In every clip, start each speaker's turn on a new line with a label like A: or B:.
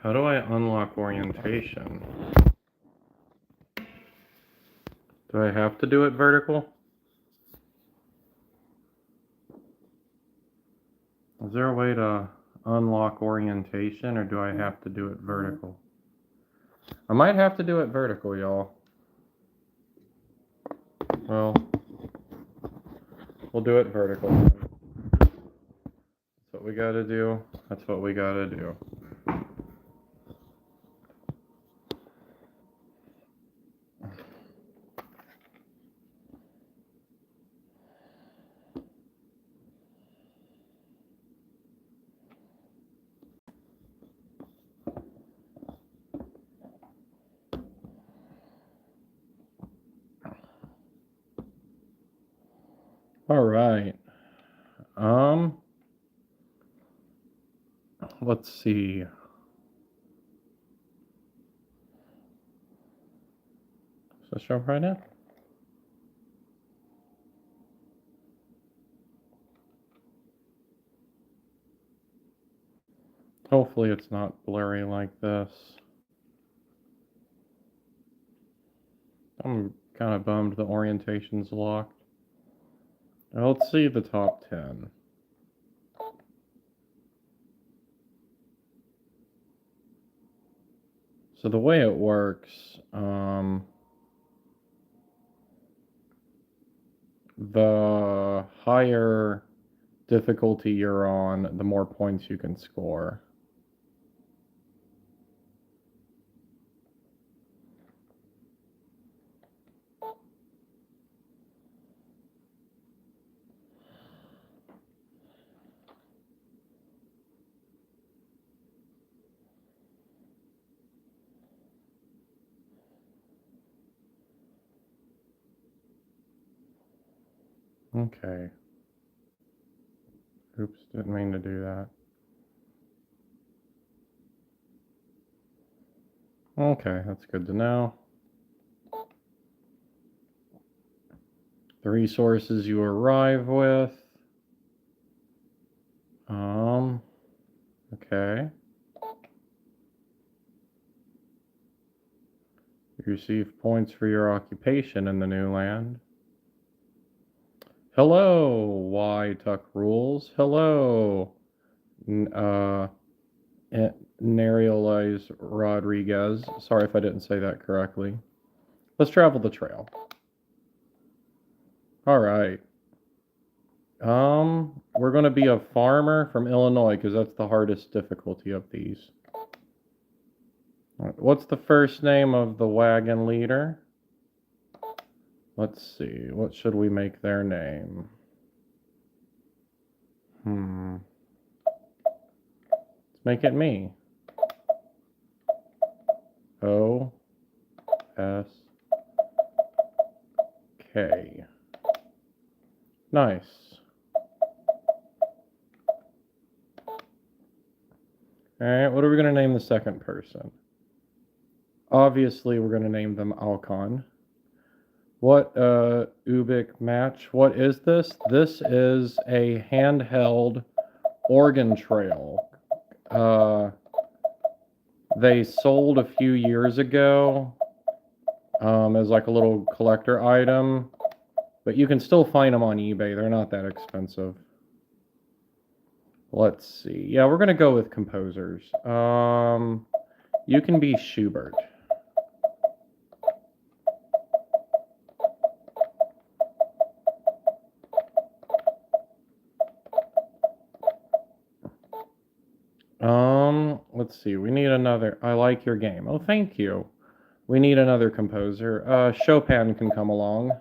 A: How do I unlock orientation? Do I have to do it vertical? Is there a way to unlock orientation, or do I have to do it vertical? I might have to do it vertical, y'all. Well, we'll do it vertical. That's what we gotta do. That's what we gotta do. All right. Let's see. Does this show right now? Hopefully it's not blurry like this. I'm kind of bummed the orientation's locked. Now let's see the top 10. So the way it works, the higher difficulty you're on, the more points you can score. Okay. Oops, didn't mean to do that. Okay, that's good to know. The resources you arrive with. Okay. You receive points for your occupation in the new land. Hello, Y Tuck Rules. Hello, Narialize Rodriguez. Sorry if I didn't say that correctly. Let's travel the trail. All right. We're going to be a farmer from Illinois because that's the hardest difficulty of these. Right, what's the first name of the wagon leader? Let's see. What should we make their name? Let's make it me. O S K. Nice. Alright, what are we going to name the second person? Obviously, we're going to name them Alcon. What, Ubik match? What is this? This is a handheld organ trail. They sold a few years ago as like a little collector item, but you can still find them on eBay. They're not that expensive. Let's see. Yeah, we're going to go with composers. You can be Schubert. Let's see. We need another. I like your game. Oh, thank you. We need another composer. Chopin can come along.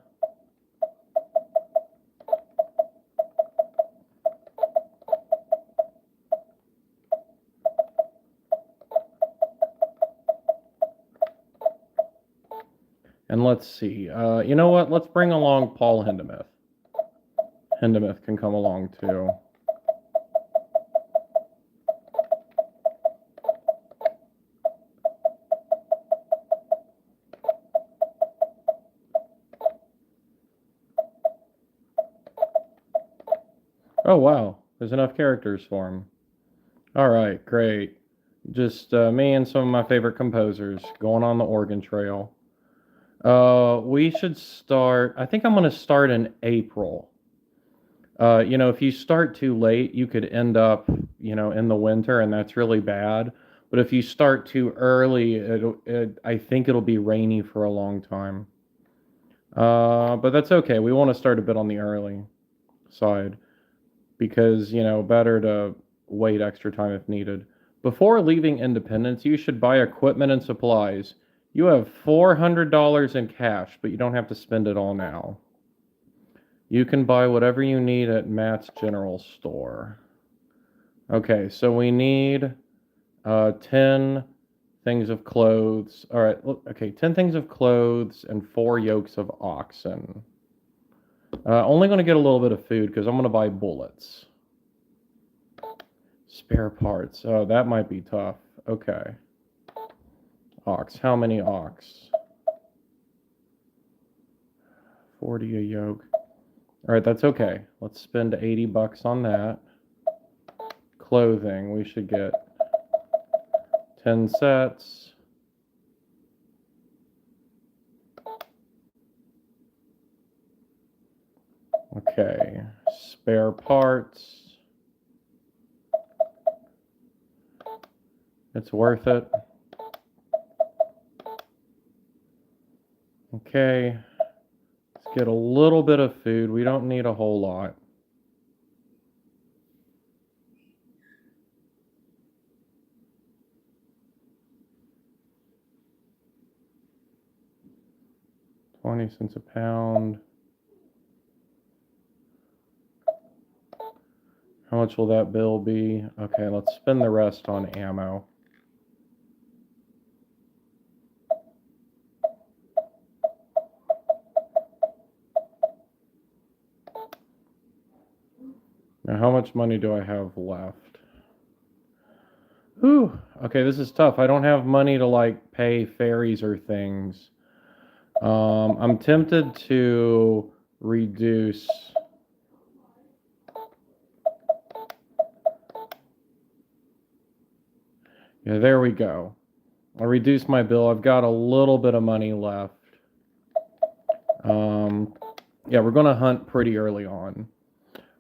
A: And let's see. You know what? Let's bring along Paul Hindemith. Hindemith can come along too. Oh, wow. There's enough characters for him. All right, great. Just me and some of my favorite composers going on the Oregon Trail. We should start. I think I'm going to start in April. If you start too late, you could end up, in the winter, and that's really bad. But if you start too early, I think it'll be rainy for a long time. But that's okay. We want to start a bit on the early side because, better to wait extra time if needed. Before leaving Independence, you should buy equipment and supplies. You have $400 in cash, but you don't have to spend it all now. You can buy whatever you need at Matt's General Store. Okay, so we need 10 things of clothes. All right, okay, 10 things of clothes and 4 yokes of oxen. Only going to get a little bit of food because I'm going to buy bullets. Spare parts. Oh, that might be tough. Okay. Ox. How many ox? 40 a yoke. All right, that's okay. Let's spend 80 bucks on that. Clothing. We should get 10 sets. Okay. Spare parts. It's worth it. Okay. Let's get a little bit of food. We don't need a whole lot. $0.20 a pound. How much will that bill be? Okay, let's spend the rest on ammo. Now, how much money do I have left? Whew. Okay, this is tough. I don't have money to like pay ferries or things. I'm tempted to reduce. Yeah, there we go. I'll reduce my bill. I've got a little bit of money left. Yeah, we're going to hunt pretty early on.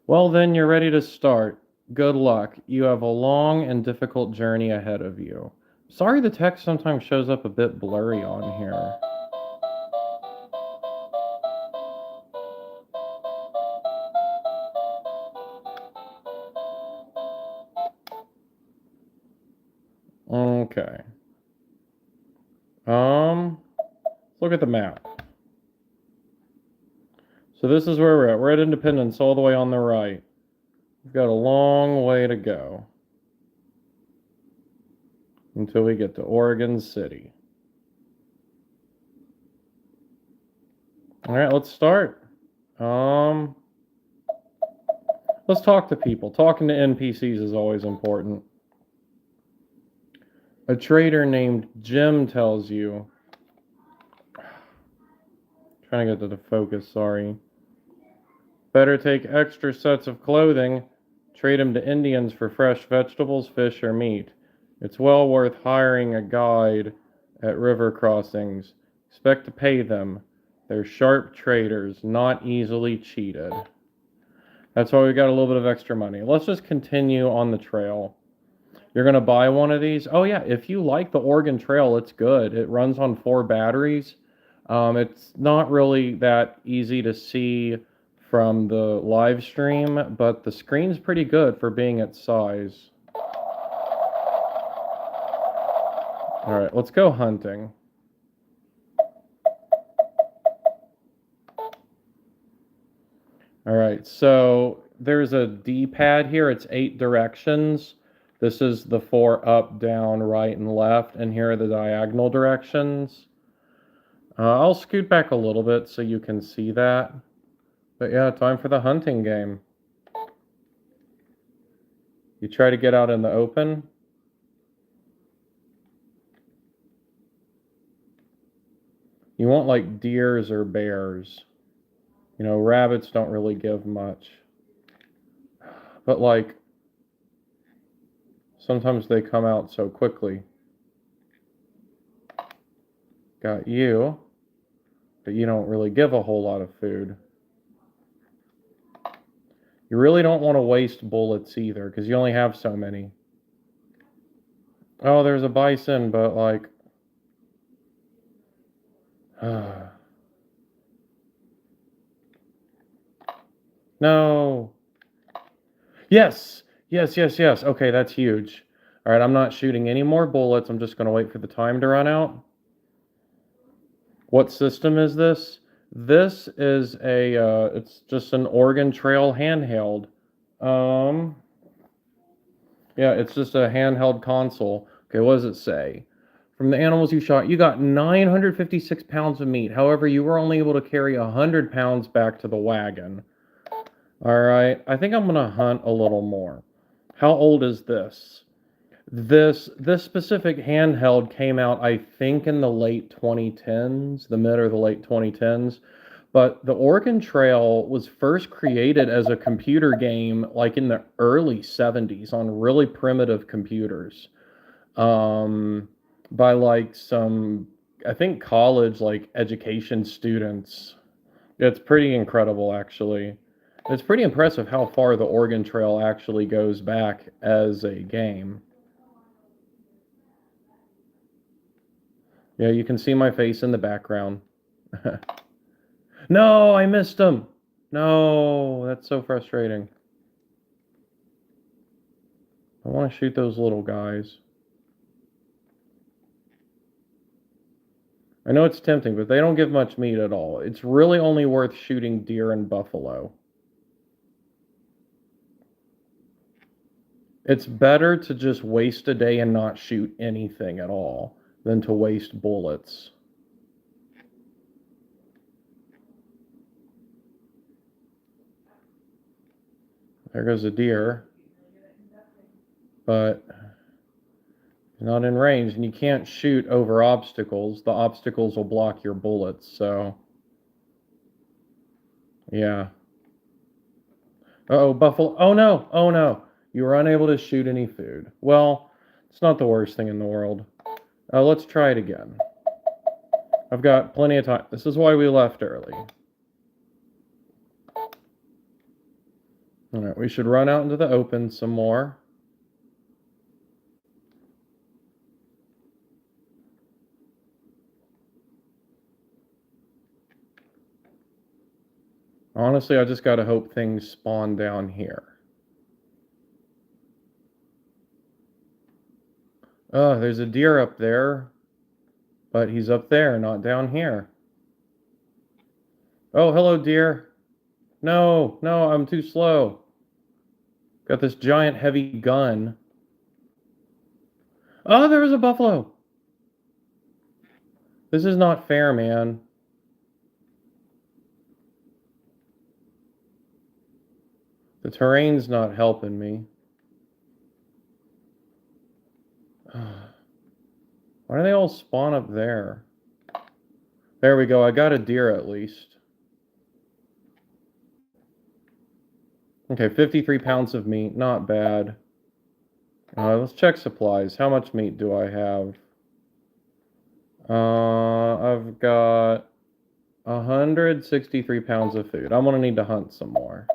A: Well, then you're ready to start. Good luck. You have a long and difficult journey ahead of you. Sorry the text sometimes shows up a bit blurry on here. Okay. Let's look at the map. So this is where we're at. We're at Independence all the way on the right. We've got a long way to go until we get to Oregon City. All right, let's start. Let's talk to people. Talking to NPCs is always important. A trader named Jim tells you. Trying to get to the focus, sorry. Better take extra sets of clothing. Trade them to Indians for fresh vegetables, fish, or meat. It's well worth hiring a guide at river crossings. Expect to pay them. They're sharp traders, not easily cheated. That's why we got a little bit of extra money. Let's just continue on the trail. You're going to buy one of these? Oh, yeah. If you like the Oregon Trail, it's good. It runs on 4 batteries. It's not really that easy to see from the live stream, but the screen's pretty good for being its size. All right, let's go hunting. All right, so there's a D-pad here. It's 8 directions. This is the 4 up, down, right, and left, and here are the diagonal directions. I'll scoot back a little bit so you can see that. But yeah, time for the hunting game. You try to get out in the open. You want like deers or bears. Rabbits don't really give much. But like Sometimes they come out so quickly. Got you, but you don't really give a whole lot of food. You really don't want to waste bullets either, because you only have so many. Oh, there's a bison, but like... No. Yes! Yes, yes, yes. Okay, that's huge. Alright, I'm not shooting any more bullets. I'm just going to wait for the time to run out. What system is this? This is it's just an Oregon Trail handheld. Um, yeah, it's just a handheld console. Okay, what does it say? From the animals you shot, you got 956 pounds of meat. However, you were only able to carry 100 pounds back to the wagon. All right, I think I'm gonna hunt a little more. How old is this? This specific handheld came out, I think, in the late 2010s, the mid or the late 2010s. But the Oregon Trail was first created as a computer game like in the early 70s on really primitive computers. Um, by like some, I think, college like education students. It's pretty incredible, actually. It's pretty impressive how far the Oregon Trail actually goes back as a game. Yeah, you can see my face in the background. No, I missed him. No, that's so frustrating. I want to shoot those little guys. I know it's tempting, but they don't give much meat at all. It's really only worth shooting deer and buffalo. It's better to just waste a day and not shoot anything at all than to waste bullets. There goes a deer, but he's not in range, and you can't shoot over obstacles. The obstacles will block your bullets, so yeah. Uh-oh, buffalo. Oh no, oh no. You were unable to shoot any food. Well, it's not the worst thing in the world. Let's try it again. I've got plenty of time. This is why we left early. All right, we should run out into the open some more. Honestly, I just gotta hope things spawn down here. Oh, there's a deer up there, but he's up there, not down here. Oh, hello, deer. No, no, I'm too slow. Got this giant heavy gun. Oh, there was a buffalo. This is not fair, man. The terrain's not helping me. Why do they all spawn up there? There we go. I got a deer at least. Okay, 53 pounds of meat. Not bad. Let's check supplies. How much meat do I have? I've got 163 pounds of food. I'm gonna need to hunt some more.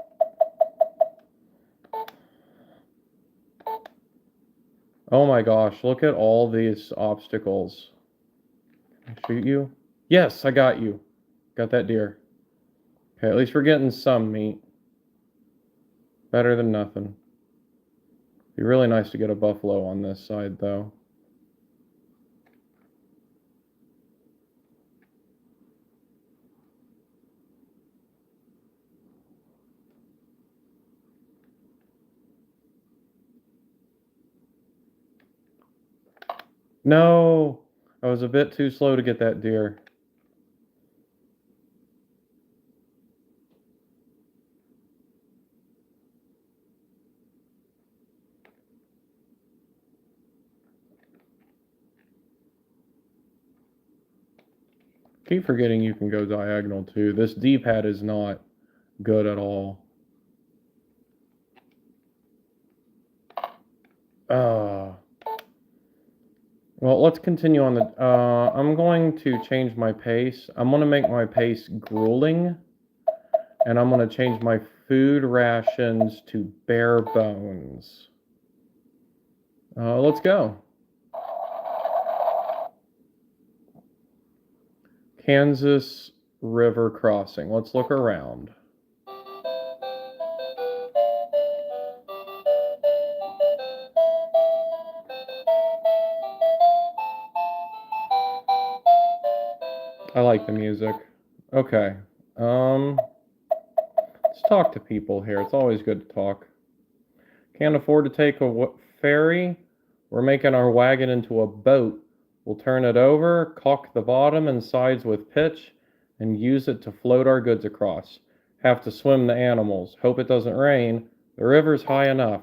A: Oh my gosh, look at all these obstacles. Can I shoot you? Yes, I got you. Got that deer. Okay, at least we're getting some meat. Better than nothing. Be really nice to get a buffalo on this side, though. No! I was a bit too slow to get that deer. Keep forgetting you can go diagonal, too. This D-pad is not good at all. Well, let's continue on the. I'm going to change my pace. I'm going to make my pace grueling, and I'm going to change my food rations to bare bones. Let's go. Kansas River crossing. Let's look around. I like the music. Okay. Let's talk to people here. It's always good to talk. Can't afford to take a ferry? We're making our wagon into a boat. We'll turn it over, caulk the bottom and sides with pitch, and use it to float our goods across. Have to swim the animals. Hope it doesn't rain. The river's high enough.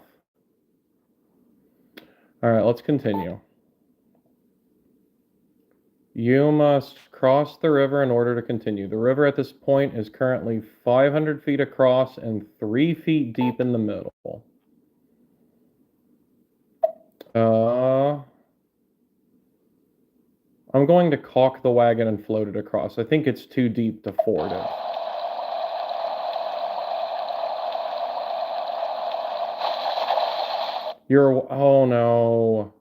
A: All right, let's continue. You must cross the river in order to continue. The river at this point is currently 500 feet across and 3 feet deep in the middle. I'm going to caulk the wagon and float it across. I think it's too deep to ford it. Oh no.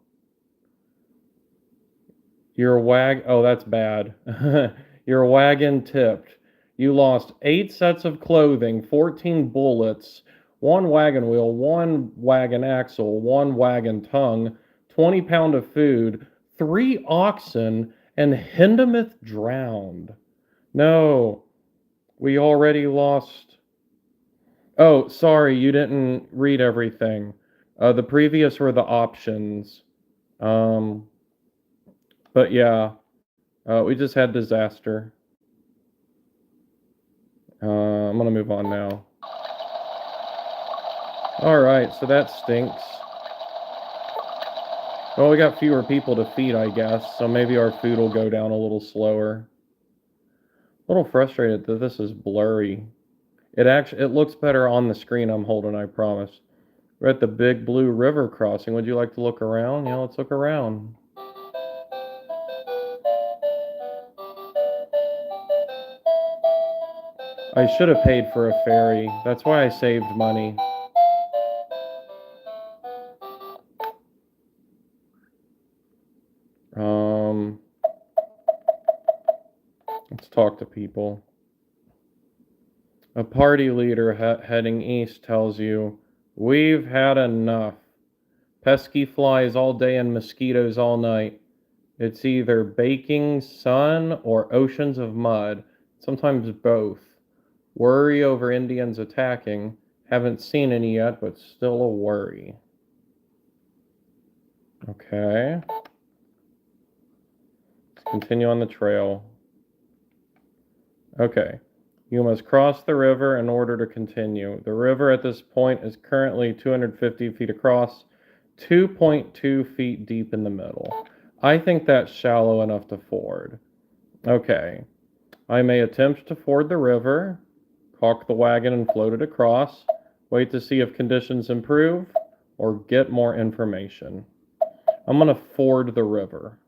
A: Oh, that's bad. Your wagon tipped. You lost 8 sets of clothing, 14 bullets, 1 wagon wheel, 1 wagon axle, 1 wagon tongue, 20 pounds of food, 3 oxen, and Hindemith drowned. No, we already lost. Oh, sorry, you didn't read everything. The previous were the options. Um, but yeah, we just had disaster. I'm gonna move on now. Alright, so that stinks. Well, we got fewer people to feed, I guess, so maybe our food will go down a little slower. A little frustrated that this is blurry. It looks better on the screen I'm holding, I promise. We're at the Big Blue River crossing. Would you like to look around? Yeah, let's look around. I should have paid for a ferry. That's why I saved money. Let's talk to people. A party leader heading east tells you, "We've had enough. Pesky flies all day and mosquitoes all night. It's either baking sun or oceans of mud, sometimes both. Worry over Indians attacking. Haven't seen any yet, but still a worry." Okay. Let's continue on the trail. Okay. You must cross the river in order to continue. The river at this point is currently 250 feet across, 2.2 feet deep in the middle. I think that's shallow enough to ford. Okay. I may attempt to ford the river, caulk the wagon and float it across, wait to see if conditions improve, or get more information. I'm going to ford the river.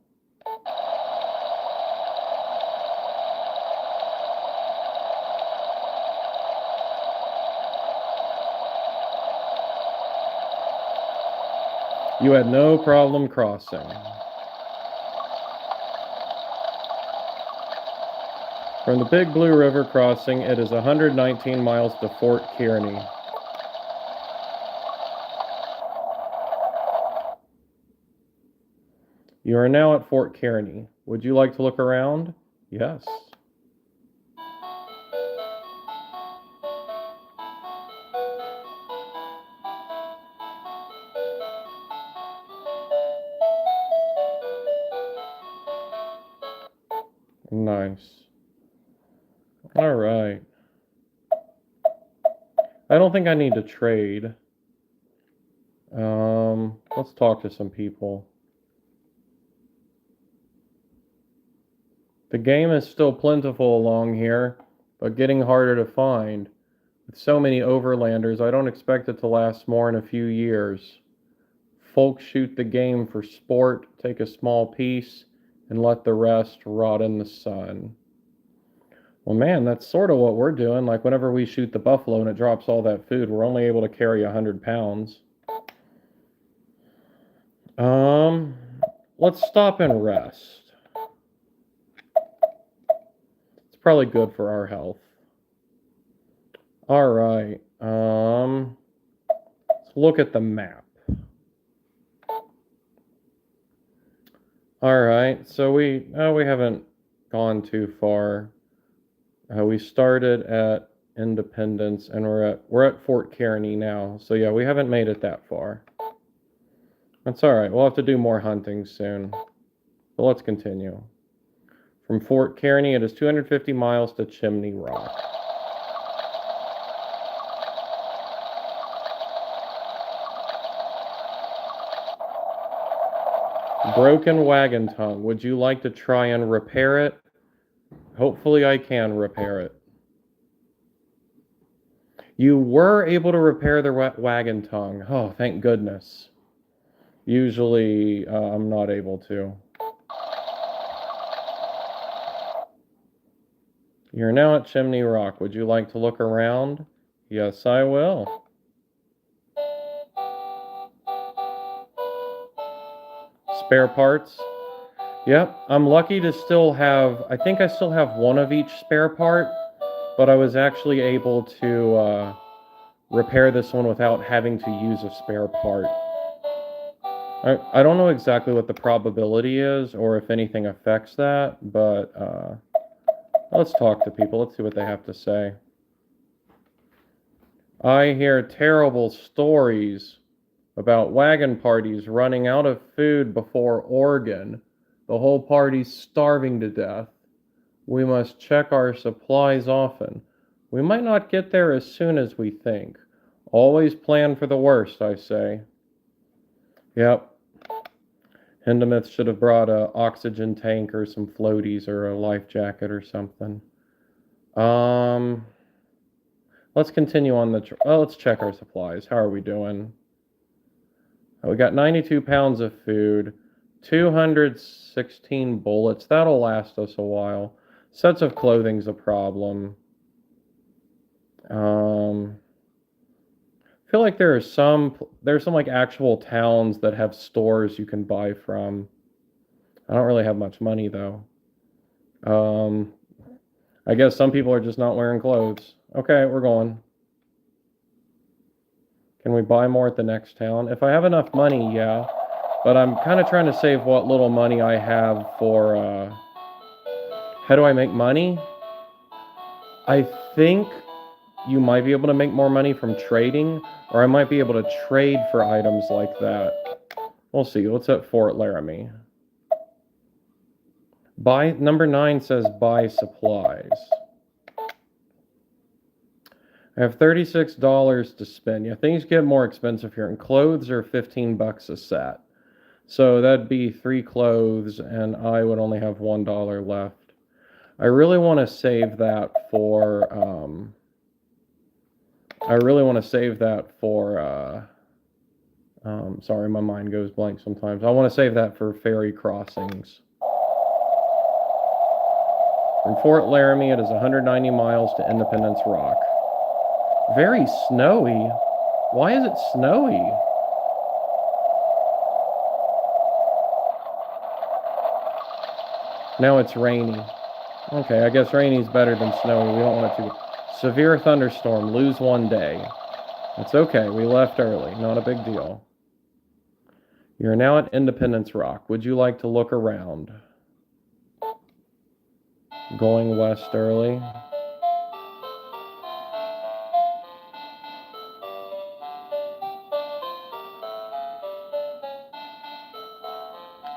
A: You had no problem crossing. From the Big Blue River crossing, it is 119 miles to Fort Kearny. You are now at Fort Kearny. Would you like to look around? Yes. Nice. All right. I don't think I need to trade. Let's talk to some people. The game is still plentiful along here, but getting harder to find. With so many overlanders, I don't expect it to last more than a few years. Folks shoot the game for sport, take a small piece, and let the rest rot in the sun. Well, man, that's sort of what we're doing. Like whenever we shoot the buffalo and it drops all that food, we're only able to carry 100 pounds. Let's stop and rest. It's probably good for our health. All right. Let's look at the map. All right. So we haven't gone too far. We started at Independence and we're at Fort Kearney now. So yeah, we haven't made it that far. That's all right. We'll have to do more hunting soon. But let's continue. From Fort Kearney, it is 250 miles to Chimney Rock. Broken wagon tongue. Would you like to try and repair it? Hopefully I can repair it. You were able to repair the wagon tongue. Oh, thank goodness. Usually I'm not able to. You're now at Chimney Rock. Would you like to look around? Yes, I will. Spare parts? Yep, I'm lucky to still have, I think I still have one of each spare part, but I was actually able to repair this one without having to use a spare part. I don't know exactly what the probability is or if anything affects that, but let's talk to people. Let's see what they have to say. I hear terrible stories about wagon parties running out of food before Oregon. The whole party's starving to death. We must check our supplies often. We might not get there as soon as we think. Always plan for the worst, I say. Yep. Hindemith should have brought an oxygen tank or some floaties or a life jacket or something. Let's continue on the... let's check our supplies. How are we doing? We got 92 pounds of food, 216 bullets. That'll last us a while. Sets of clothing's a problem. I feel like there's some like actual towns that have stores you can buy from. I don't really have much money though. I guess some people are just not wearing clothes. Okay, we're going. Can we buy more at the next town? If I have enough money, yeah. But I'm kind of trying to save what little money I have for, how do I make money? I think you might be able to make more money from trading, or I might be able to trade for items like that. We'll see. What's at Fort Laramie? Buy, number 9 says buy supplies. I have $36 to spend. Yeah, things get more expensive here, and clothes are $15 a set. So that'd be 3 clothes, and I would only have $1 left. I really want to save that for, sorry, my mind goes blank sometimes. I want to save that for ferry crossings. From Fort Laramie, it is 190 miles to Independence Rock. Very snowy. Why is it snowy? Now it's rainy. Okay, I guess rainy's better than snowy. We don't want it to be. Severe thunderstorm, lose 1 day. It's okay, we left early, not a big deal. You're now at Independence Rock. Would you like to look around? Going west early.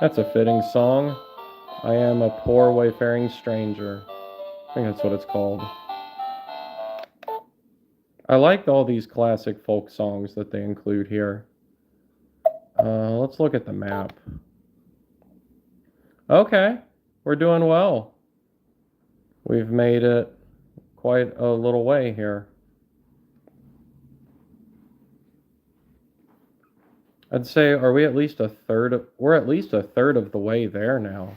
A: That's a fitting song. I am a poor wayfaring stranger. I think that's what it's called. I like all these classic folk songs that they include here. Let's look at the map. Okay, we're doing well. We've made it quite a little way here. I'd say, are we at least a third we're at least a third of the way there now.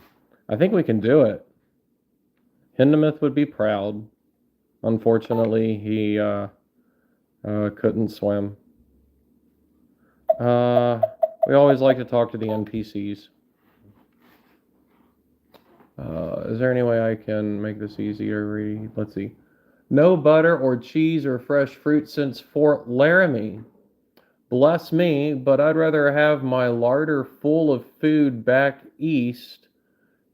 A: I think we can do it. Hindemith would be proud. Unfortunately, he couldn't swim. Uh, we always like to talk to the NPCs. Is there any way I can make this easier to read? Let's see. No butter or cheese or fresh fruit since Fort Laramie. Bless me, but I'd rather have my larder full of food back east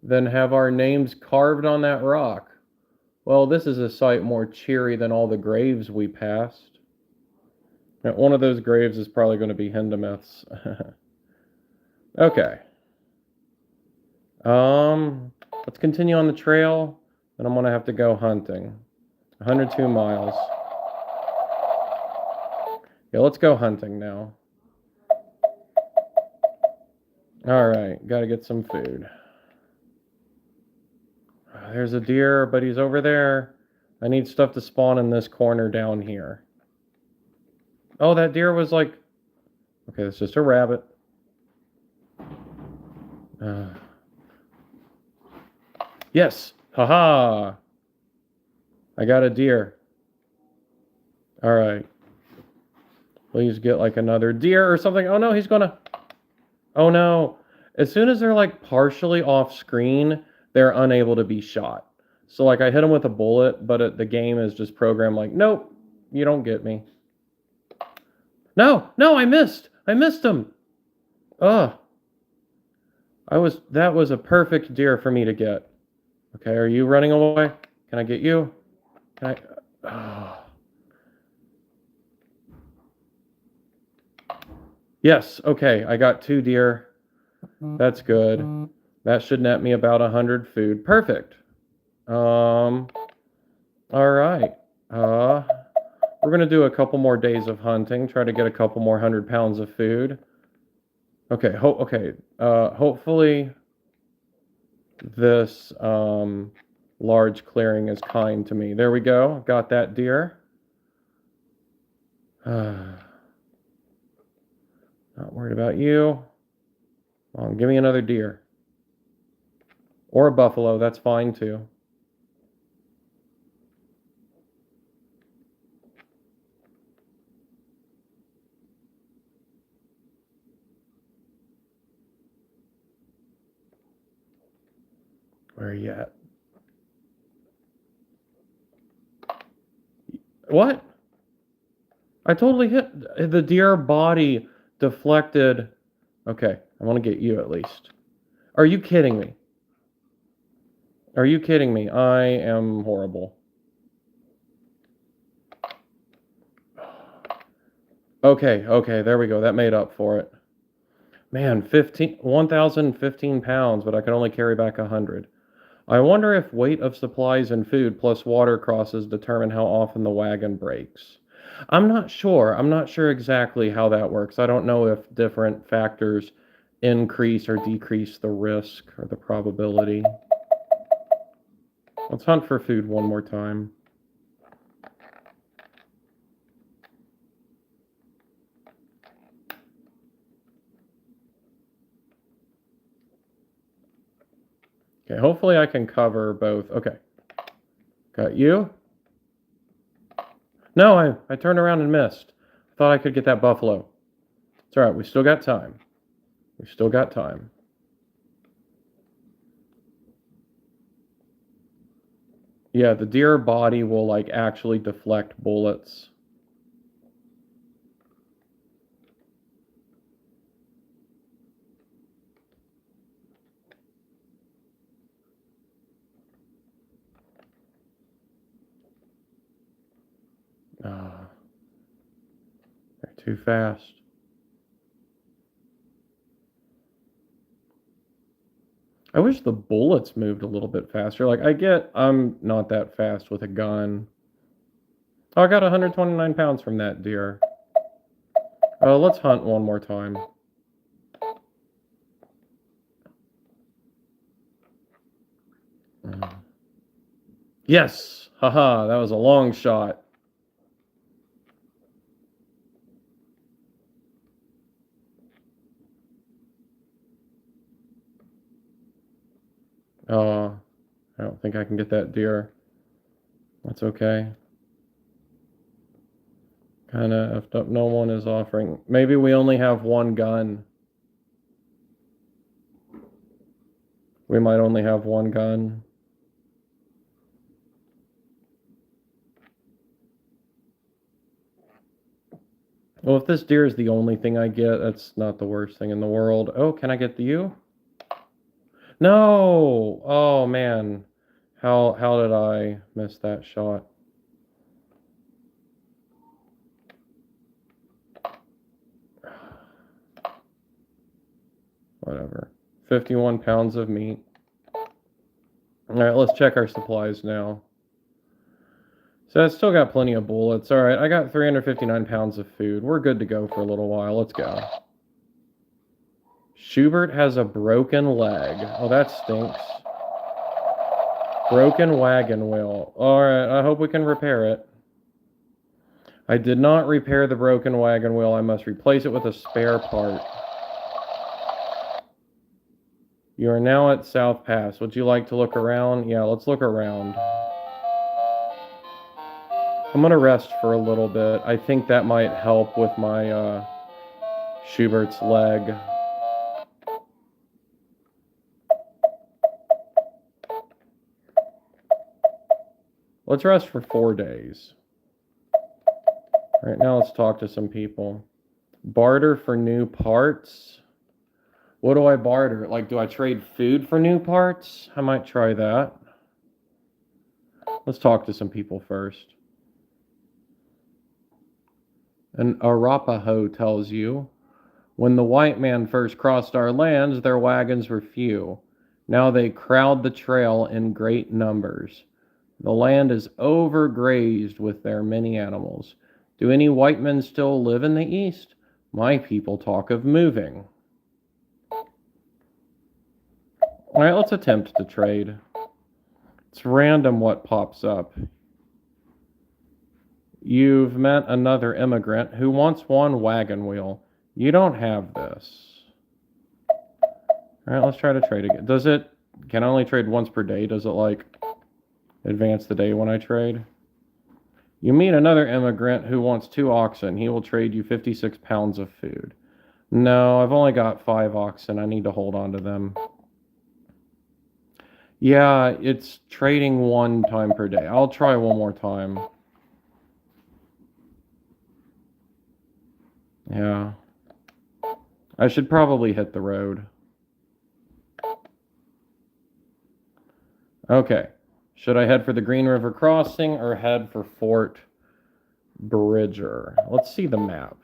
A: than have our names carved on that rock. Well, this is a sight more cheery than all the graves we passed. Now, one of those graves is probably going to be Hindemith's. Okay. Let's continue on the trail, and I'm going to have to go hunting. 102 miles. Yeah, let's go hunting now. Alright, gotta get some food. There's a deer, but he's over there. I need stuff to spawn in this corner down here. Oh, that deer was like... Okay, it's just a rabbit. Yes! Haha! I got a deer. Alright. Please get like another deer or something. Oh no, he's gonna... Oh no. As soon as they're like partially off screen, they're unable to be shot. So like I hit him with a bullet, but the game is just programmed like, nope, you don't get me. No, I missed him. Ugh. That was a perfect deer for me to get. Okay, are you running away? Can I get you? Can I? Oh. Yes, okay, I got 2 deer. That's good. That should net me about 100 food. Perfect. All right. We're gonna do a couple more days of hunting. Try to get a couple more 100 pounds of food. Okay. Hopefully, this large clearing is kind to me. There we go. Got that deer. Not worried about you. Come on, give me another deer. Or a buffalo, that's fine too. Where are you at? What? I totally hit the deer body deflected. Okay, I want to get you at least. Are you kidding me? Are you kidding me? I am horrible. Okay, there we go. That made up for it. Man, 1,015 pounds, but I can only carry back 100. I wonder if weight of supplies and food plus water crosses determine how often the wagon breaks. I'm not sure. I'm not sure exactly how that works. I don't know if different factors increase or decrease the risk or the probability. Let's hunt for food one more time. Okay, hopefully I can cover both. Okay. Got you. No, I turned around and missed. I thought I could get that buffalo. It's all right. We still got time. We still got time. Yeah, the deer body will like actually deflect bullets. They're too fast. I wish the bullets moved a little bit faster. Like, I get I'm not that fast with a gun. Oh, I got 129 pounds from that deer. Let's hunt one more time. Yes! Haha, that was a long shot. Uh, I don't think I can get that deer. That's okay. Kind of effed up. No one is offering. Maybe we only have one gun. We might only have one gun. Well, if this deer is the only thing I get, that's not the worst thing in the world. Oh, can I get you? No! Oh man. How did I miss that shot? Whatever. 51 pounds of meat. Alright, let's check our supplies now. So I still got plenty of bullets. Alright, I got 359 pounds of food. We're good to go for a little while. Let's go. Schubert has a broken leg. Oh, that stinks. Broken wagon wheel. Alright, I hope we can repair it. I did not repair the broken wagon wheel. I must replace it with a spare part. You are now at South Pass. Would you like to look around? Yeah, let's look around. I'm going to rest for a little bit. I think that might help with my Schubert's leg. Let's rest for 4 days. All right, now let's talk to some people. Barter for new parts. What do I barter? Like, do I trade food for new parts? I might try that. Let's talk to some people first. An Arapaho tells you, when the white man first crossed our lands, their wagons were few. Now they crowd the trail in great numbers. The land is overgrazed with their many animals. Do any white men still live in the east? My people talk of moving. All right, let's attempt to trade. It's random what pops up. You've met another immigrant who wants one wagon wheel. You don't have this. All right, let's try to trade again. Can I only trade once per day? Does it like advance the day when I trade? You meet another immigrant who wants 2 oxen. He will trade you 56 pounds of food. No, I've only got 5 oxen. I need to hold on to them. Yeah, it's trading 1 time per day. I'll try one more time. Yeah. I should probably hit the road. Okay. Should I head for the Green River Crossing or head for Fort Bridger? Let's see the map.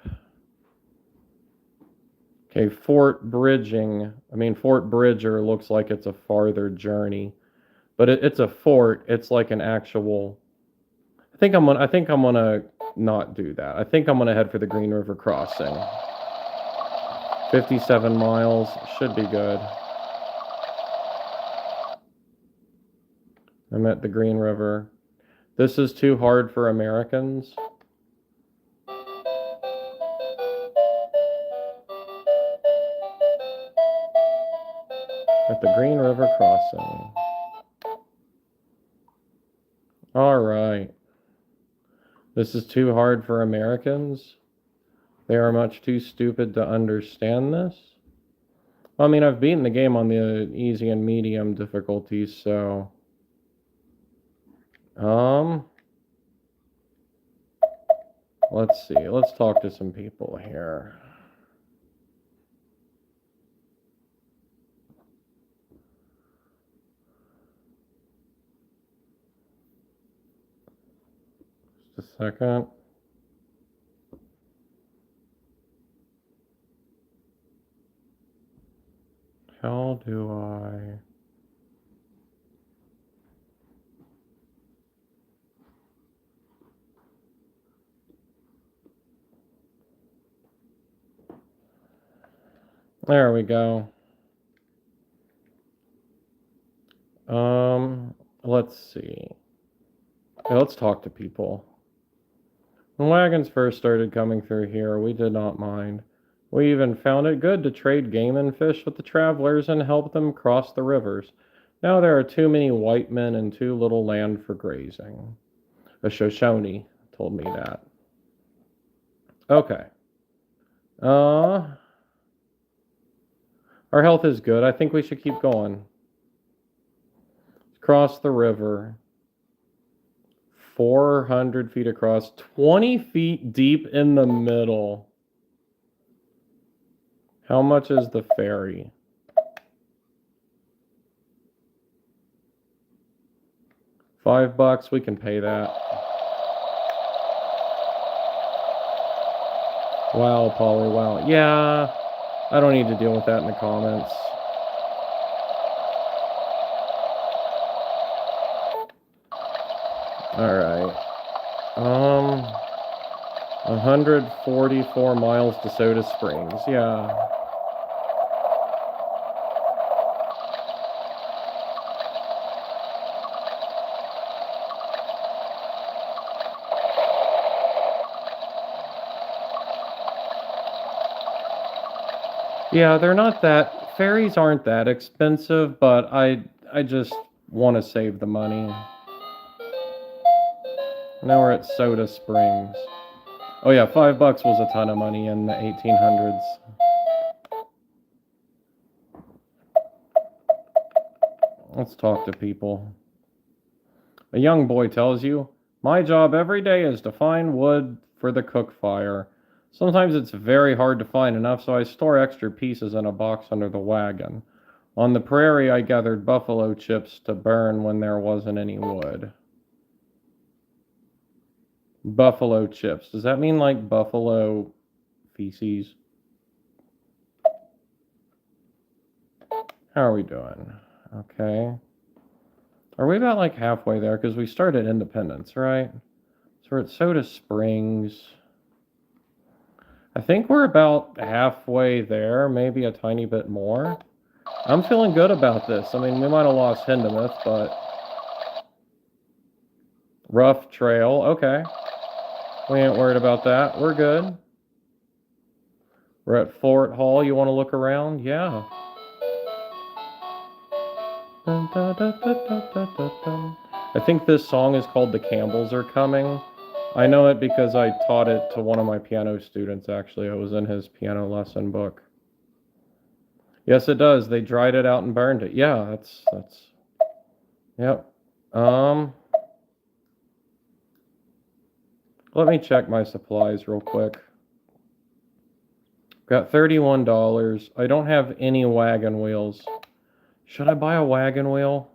A: Okay, Fort Bridger looks like it's a farther journey. But it's a fort. It's like an actual... I think I'm gonna not do that. I think I'm gonna head for the Green River Crossing. 57 miles should be good. I'm at the Green River. This is too hard for Americans. At the Green River Crossing. All right. This is too hard for Americans. They are much too stupid to understand this. I mean, I've beaten the game on the easy and medium difficulties, so... Let's see. Let's talk to some people here. Just a second. How do I... There we go. Let's see. Okay, let's talk to people. When wagons first started coming through here, we did not mind. We even found it good to trade game and fish with the travelers and help them cross the rivers. Now there are too many white men and too little land for grazing. A Shoshone told me that. Okay. Uh, our health is good. I think we should keep going. Cross the river. 400 feet across, 20 feet deep in the middle. How much is the ferry? $5, we can pay that. Wow, Polly, wow. Yeah, I don't need to deal with that in the comments. All right. 144 miles to Soda Springs. Yeah. Yeah, they're not that, ferries aren't that expensive, but I just want to save the money. Now we're at Soda Springs. Oh yeah, $5 was a ton of money in the 1800s. Let's talk to people. A young boy tells you, my job every day is to find wood for the cook fire. Sometimes it's very hard to find enough, so I store extra pieces in a box under the wagon. On the prairie, I gathered buffalo chips to burn when there wasn't any wood. Buffalo chips. Does that mean like buffalo feces? How are we doing? Okay. Are we about like halfway there? Because we started Independence, right? So we're at Soda Springs. I think we're about halfway there, maybe a tiny bit more. I'm feeling good about this. I mean, we might have lost Hindemith, but rough trail. Okay. We ain't worried about that. We're good. We're at Fort Hall. You want to look around? Yeah. I think this song is called The Campbells Are Coming. I know it because I taught it to one of my piano students, actually. It was in his piano lesson book. Yes, it does. They dried it out and burned it. Yeah, that's yep. Let me check my supplies real quick. Got $31. I don't have any wagon wheels. Should I buy a wagon wheel?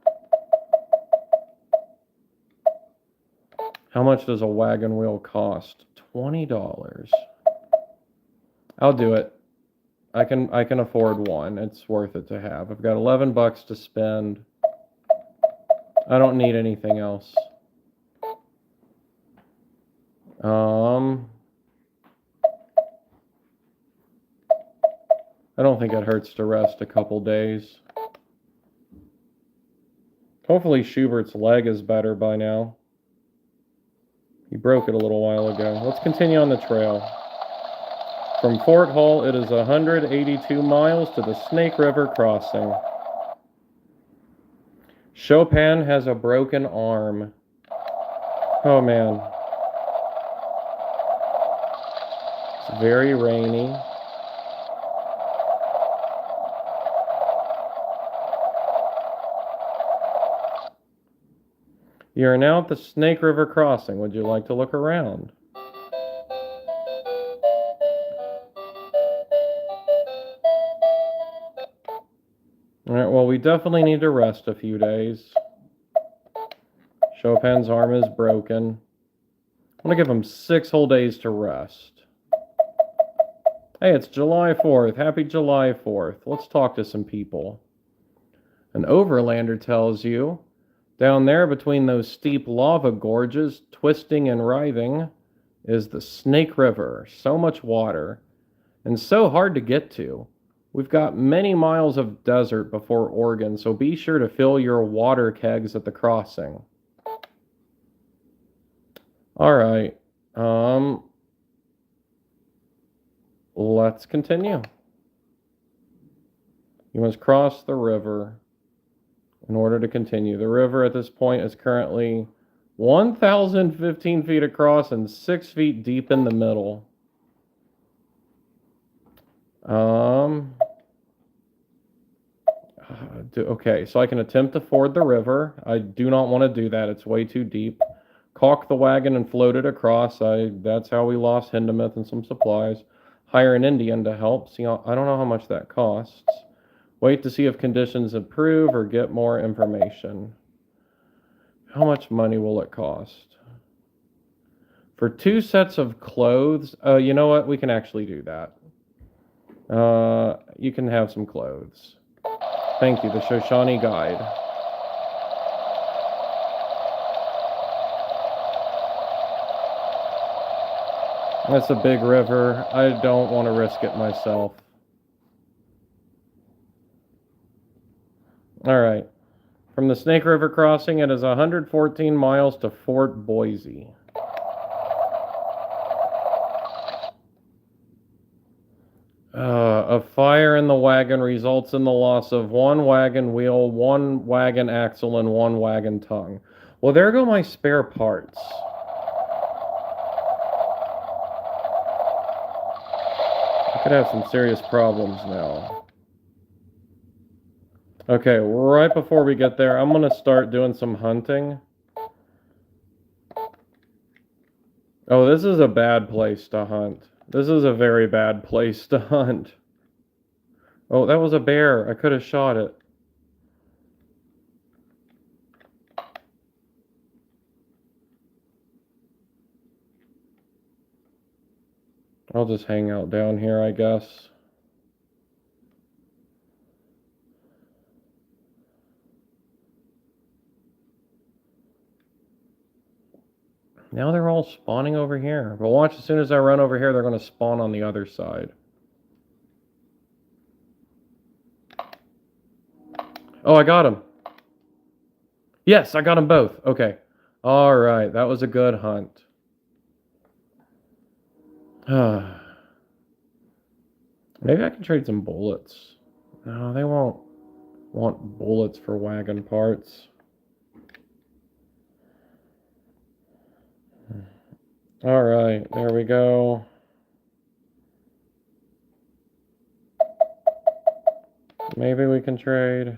A: How much does a wagon wheel cost? $20. I'll do it. I can afford one. It's worth it to have. I've got $11 to spend. I don't need anything else. I don't think it hurts to rest a couple days. Hopefully Schubert's leg is better by now. He broke it a little while ago. Let's continue on the trail. From Fort Hall, it is 182 miles to the Snake River crossing. Chopin has a broken arm. Oh man. It's very rainy. You are now at the Snake River crossing. Would you like to look around? Alright, well, we definitely need to rest a few days. Chopin's arm is broken. I'm going to give him 6 whole days to rest. Hey, it's July 4th. Happy July 4th. Let's talk to some people. An overlander tells you, down there between those steep lava gorges, twisting and writhing, is the Snake River. So much water, and so hard to get to. We've got many miles of desert before Oregon, so be sure to fill your water kegs at the crossing. All right. Let's continue. You must cross the river. in order to continue. The river at this point is currently 1,015 feet across and 6 feet deep in the middle. Okay, so I can attempt to ford the river. I do not want to do that. It's way too deep. Caulk the wagon and float it across. That's how we lost Hindemith and some supplies. Hire an Indian to help. See, I don't know how much that costs. Wait to see if conditions improve or get more information. How much money will it cost? For 2 sets of clothes, you know what? We can actually do that. You can have some clothes. Thank you, the Shoshone Guide. That's a big river. I don't want to risk it myself. All right. From the Snake River crossing, it is 114 miles to Fort Boise. A fire in the wagon results in the loss of 1 wagon wheel, 1 wagon axle, and 1 wagon tongue. Well, there go my spare parts. I could have some serious problems now. Okay, right before we get there, I'm going to start doing some hunting. Oh, this is a bad place to hunt. This is a very bad place to hunt. Oh, that was a bear. I could have shot it. I'll just hang out down here, I guess. Now they're all spawning over here. But watch, as soon as I run over here, they're going to spawn on the other side. Oh, I got them. Yes, I got them both. Okay. All right, that was a good hunt. Maybe I can trade some bullets. No, they won't want bullets for wagon parts. All right, there we go. Maybe we can trade.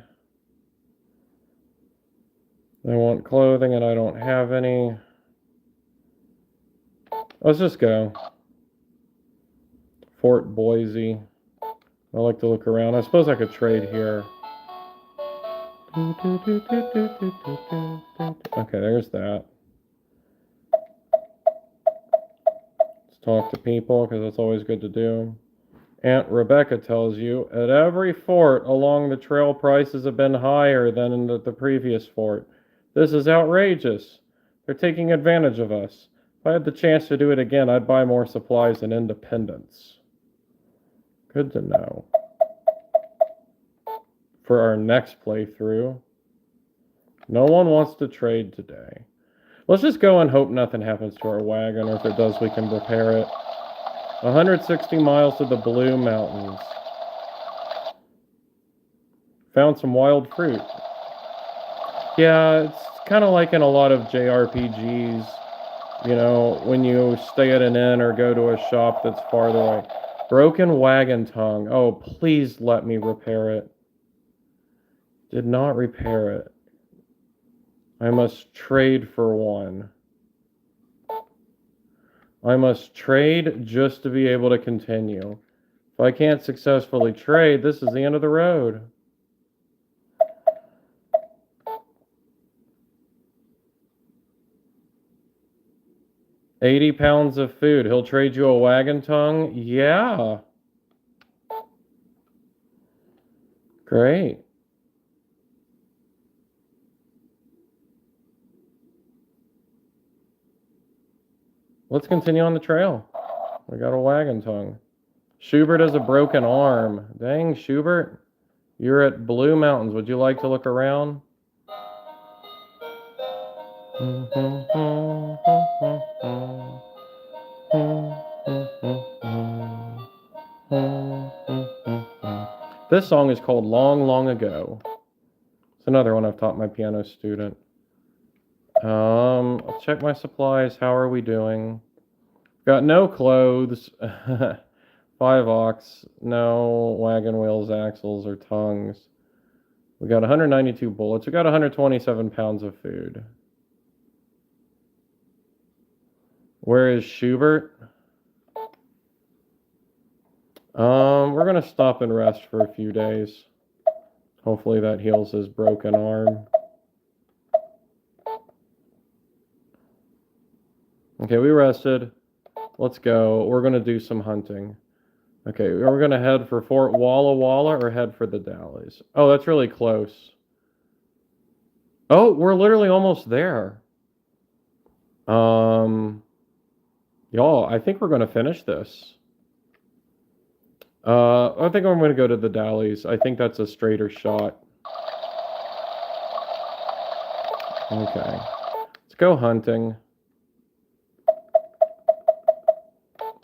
A: They want clothing and I don't have any. Let's just go. Fort Boise. I like to look around. I suppose I could trade here. Okay, there's that. Let's talk to people because that's always good to do. Aunt Rebecca tells you, at every fort along the trail prices have been higher than in the previous fort. This is outrageous. They're taking advantage of us. If I had the chance to do it again, I'd buy more supplies in Independence. Good to know. For our next playthrough, no one wants to trade today. Let's just go and hope nothing happens to our wagon, or if it does, we can repair it. 160 miles to the Blue Mountains. Found some wild fruit. Yeah, it's kind of like in a lot of JRPGs, you know, when you stay at an inn or go to a shop that's farther away. Broken wagon tongue. Oh, please let me repair it. Did not repair it. I must trade for one. I must trade just to be able to continue. If I can't successfully trade, this is the end of the road. £80 of food. He'll trade you a wagon tongue? Yeah. Great. Let's continue on the trail. We got a wagon tongue. Schubert has a broken arm. Dang, Schubert. You're at Blue Mountains. Would you like to look around? This song is called Long, Long Ago. It's another one I've taught my piano student. I'll check my supplies. How are we doing? Got no clothes. 5 ox. No wagon wheels, axles, or tongues. We got 192 bullets. We got 127 pounds of food. Where is Schubert? We're gonna stop and rest for a few days. Hopefully that heals his broken arm. Okay, we rested. Let's go. We're gonna do some hunting. Okay, we're gonna head for Fort Walla Walla or head for the Dalles. Oh, that's really close. Oh, we're literally almost there. Y'all, I think we're gonna finish this. I think I'm gonna go to the Dalles. I think that's a straighter shot. Okay, let's go hunting.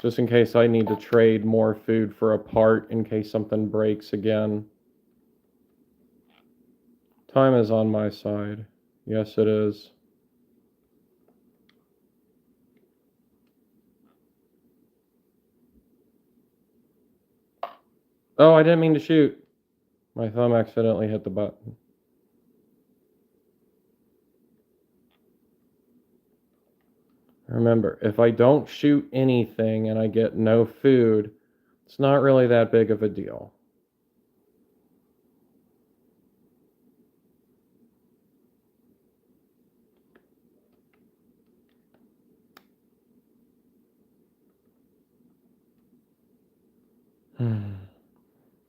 A: Just in case I need to trade more food for a part in case something breaks again. Time is on my side. Yes, it is. Oh, I didn't mean to shoot. My thumb accidentally hit the button. Remember, if I don't shoot anything and I get no food, it's not really that big of a deal.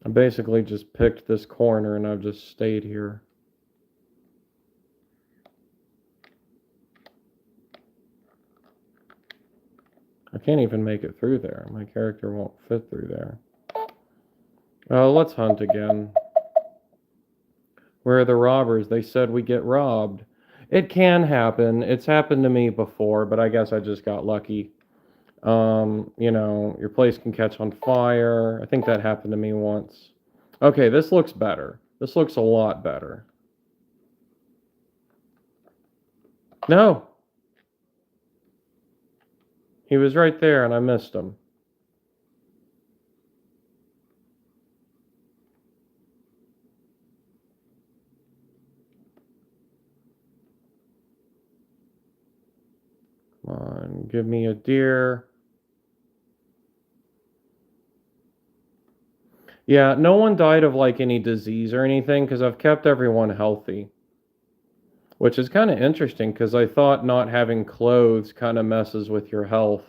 A: I basically just picked this corner and I've just stayed here. I can't even make it through there. My character won't fit through there. Oh, let's hunt again. Where are the robbers? They said we get robbed. It can happen. It's happened to me before, but I guess I just got lucky. You know, your place can catch on fire. I think that happened to me once. Okay, this looks better. This looks a lot better. No! He was right there and I missed him. Come on, give me a deer. Yeah, no one died of like any disease or anything because I've kept everyone healthy. Which is kind of interesting because I thought not having clothes kind of messes with your health.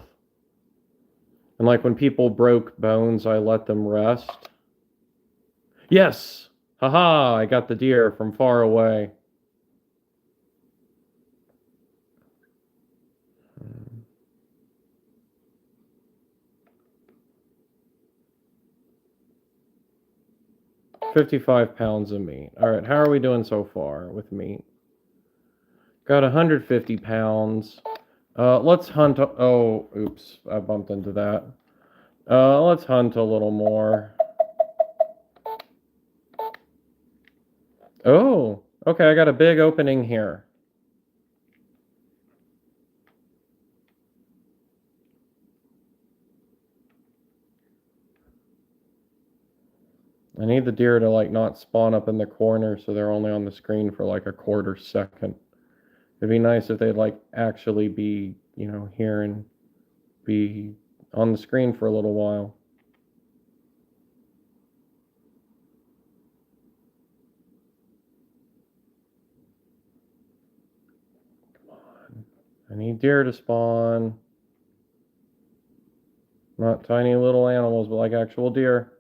A: And like when people broke bones, I let them rest. Yes! Haha, I got the deer from far away. Hmm. 55 pounds of meat. All right, how are we doing so far with meat? Got 150 pounds. Let's hunt. Oh, oops, I bumped into that. Let's hunt a little more. Oh, okay, I got a big opening here. I need the deer to like not spawn up in the corner so they're only on the screen for like a quarter second. It'd be nice if they'd like actually be, you know, here and be on the screen for a little while. Come on. I need deer to spawn. Not tiny little animals, but like actual deer.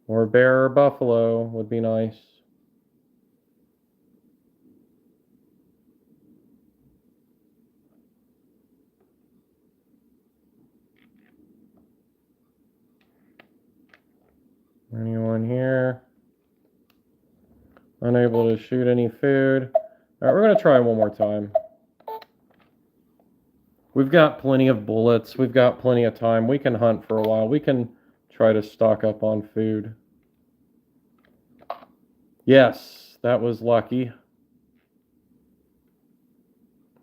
A: Or bear or buffalo would be nice. Anyone here? Unable to shoot any food. Alright, we're going to try one more time. We've got plenty of bullets. We've got plenty of time. We can hunt for a while. We can try to stock up on food. Yes, That was lucky.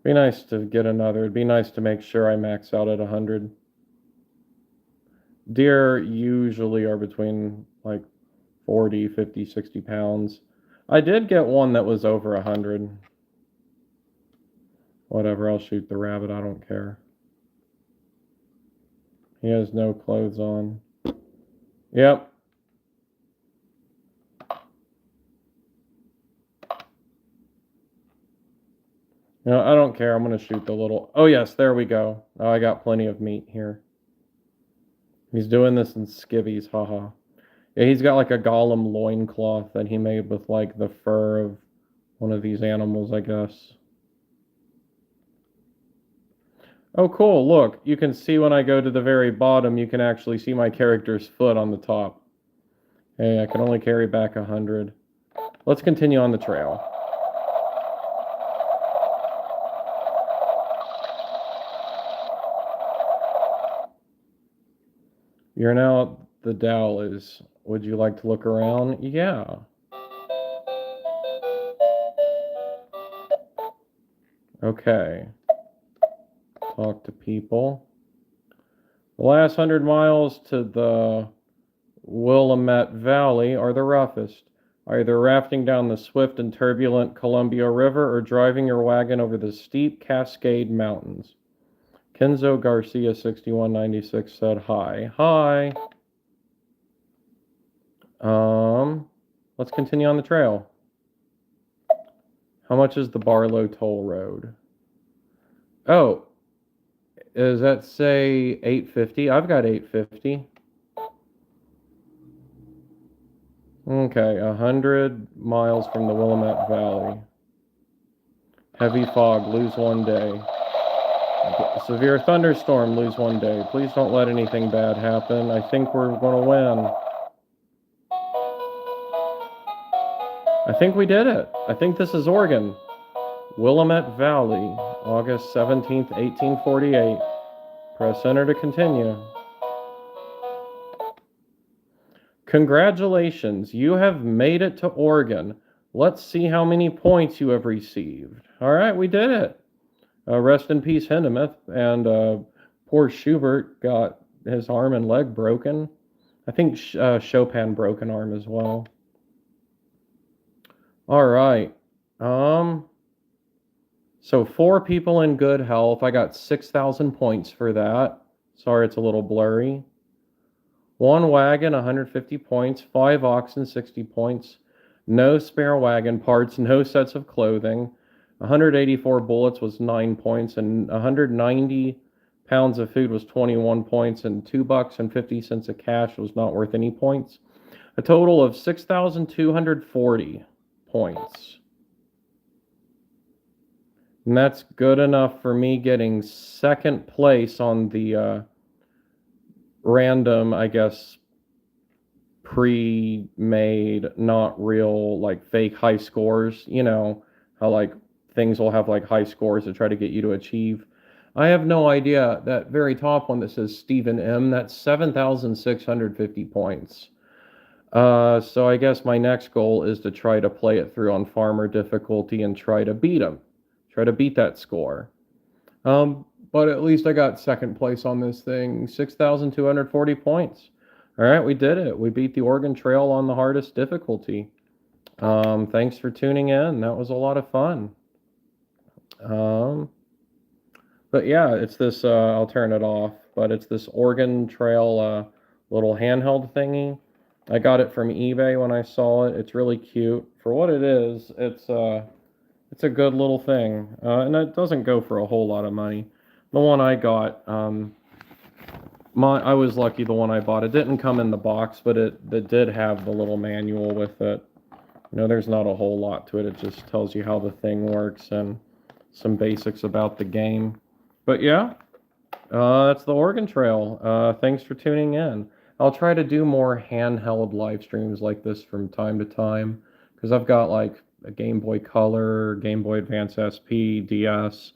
A: Be nice to get another. It'd be nice to make sure I max out at 100. Deer usually are between like 40, 50, 60 pounds. I did get one that was over 100. Whatever, I'll shoot the rabbit. I don't care. He has no clothes on. Yep. No, I don't care. I'm going to shoot the little... Oh, yes, there we go. Oh, I got plenty of meat here. He's doing this in skivvies, haha. Yeah, he's got like a golem loincloth that he made with like the fur of one of these animals, I guess. Oh, cool. Look, you can see when I go to the very bottom, you can actually see my character's foot on the top. Hey, I can only carry back 100. Let's continue on the trail. You're now the Dowleys. Would you like to look around? Yeah. Okay. Talk to people. The last 100 miles to the Willamette Valley are the roughest. Either rafting down the swift and turbulent Columbia River or driving your wagon over the steep Cascade Mountains. Kenzo Garcia 6196 said hi. Hi. Let's continue on the trail. How much is the Barlow Toll Road? Oh, does that say 850? I've got 850. Okay, 100 miles from the Willamette Valley. Heavy fog, lose 1 day. Severe thunderstorm, lose 1 day. Please don't let anything bad happen. I think we're going to win. I think we did it. I think this is Oregon. Willamette Valley, August 17th, 1848. Press enter to continue. Congratulations, you have made it to Oregon. Let's see how many points you have received. All right, we did it. Rest in peace, Hindemith. And poor Schubert got his arm and leg broken. I think Chopin broke an arm as well. All right. So 4 people in good health. I got 6,000 points for that. Sorry, it's a little blurry. 1 wagon, 150 points. 5 oxen, 60 points. No spare wagon parts. No sets of clothing. 184 bullets was 9 points, and 190 pounds of food was 21 points, and $2.50 of cash was not worth any points. A total of 6,240 points. And that's good enough for me getting second place on the random, I guess, pre-made, not real, like fake high scores. You know, how like things will have like high scores to try to get you to achieve. I have no idea. That very top one that says Stephen M, that's 7,650 points. So I guess my next goal is to try to play it through on farmer difficulty and try to beat him. Try to beat that score. But at least I got second place on this thing. 6,240 points. All right, we did it. We beat the Oregon Trail on the hardest difficulty. Thanks for tuning in. That was a lot of fun. But yeah, it's this, I'll turn it off, but it's this Oregon Trail little handheld thingy. I got it from eBay when I saw it. It's really cute. For what it is, it's a good little thing. And it doesn't go for a whole lot of money. The one I got, I was lucky the one I bought. It didn't come in the box, but it did have the little manual with it. You know, there's not a whole lot to it. It just tells you how the thing works and some basics about the game. But yeah, that's the Oregon Trail. Thanks for tuning in. I'll try to do more handheld live streams like this from time to time, because I've got like a Game Boy Color, Game Boy Advance SP, DS.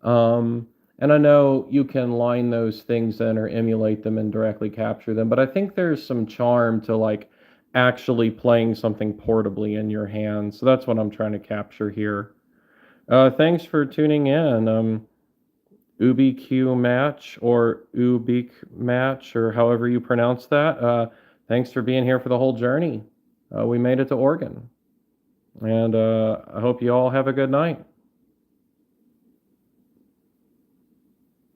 A: And I know you can line those things in or emulate them and directly capture them, but I think there's some charm to like actually playing something portably in your hands. So that's what I'm trying to capture here. Thanks for tuning in. UBQ match or Ubik match or however you pronounce that. Thanks for being here for the whole journey. We made it to Oregon, and I hope you all have a good night.